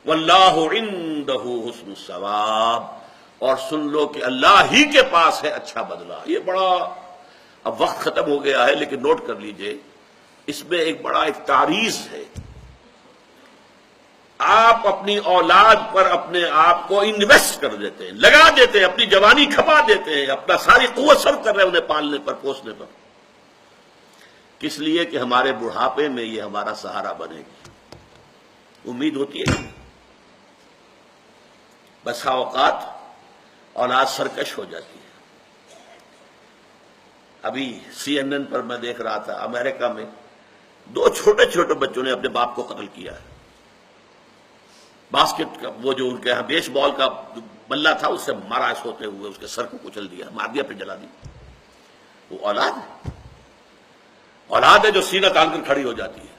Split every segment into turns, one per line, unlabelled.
واللہ عندہ حسن الثواب، اور سن لو کہ اللہ ہی کے پاس ہے اچھا بدلہ۔ یہ بڑا، اب وقت ختم ہو گیا ہے لیکن نوٹ کر لیجئے، اس میں ایک بڑا ایک تعریض ہے۔ آپ اپنی اولاد پر اپنے آپ کو انویسٹ کر دیتے ہیں، لگا دیتے ہیں، اپنی جوانی کھپا دیتے ہیں، اپنا ساری قوت صرف کر رہے ہیں انہیں پالنے پر، پوسنے پر، کس لیے کہ ہمارے بڑھاپے میں یہ ہمارا سہارا بنے گی۔ امید ہوتی ہے بسا اوقات اولاد سرکش ہو جاتی ہے۔ ابھی CNN پر میں دیکھ رہا تھا، امریکہ میں 2 چھوٹے چھوٹے بچوں نے اپنے باپ کو قتل کیا ہے۔ باسکٹ کا وہ جو ان کے یہاں بیس بال کا بلہ تھا اس سے مارا سوتے ہوئے، اس کے سر کو کچل دیا، مار دیا، پھر جلا دیا۔ وہ اولاد ہے، اولاد ہے جو سینہ تان کر کھڑی ہو جاتی ہے۔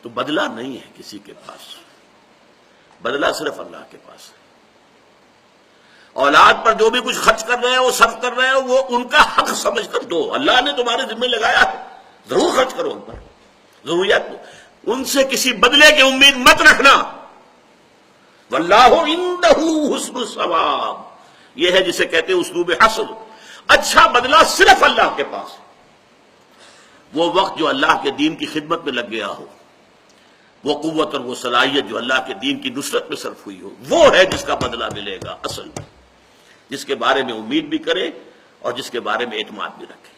تو بدلہ نہیں ہے کسی کے پاس، بدلہ صرف اللہ کے پاس ہے۔ اولاد پر جو بھی کچھ خرچ کر رہے ہیں، وہ صرف کر رہے ہیں، وہ ان کا حق سمجھ کر دو۔ اللہ نے تمہارے ذمہ لگایا ہے، ضرور خرچ کرو ان پر، ضروریات کو، ان سے کسی بدلے کی امید مت رکھنا۔ واللہ عندہ حسن الثواب، یہ ہے جسے کہتے ہیں اسلوب حسن، اچھا بدلہ صرف اللہ کے پاس ہے۔ وہ وقت جو اللہ کے دین کی خدمت میں لگ گیا ہو، وہ قوت اور وہ صلاحیت جو اللہ کے دین کی نصرت میں صرف ہوئی ہو، وہ ہے جس کا بدلہ ملے گا اصل میں، جس کے بارے میں امید بھی کرے اور جس کے بارے میں اعتماد بھی رکھے۔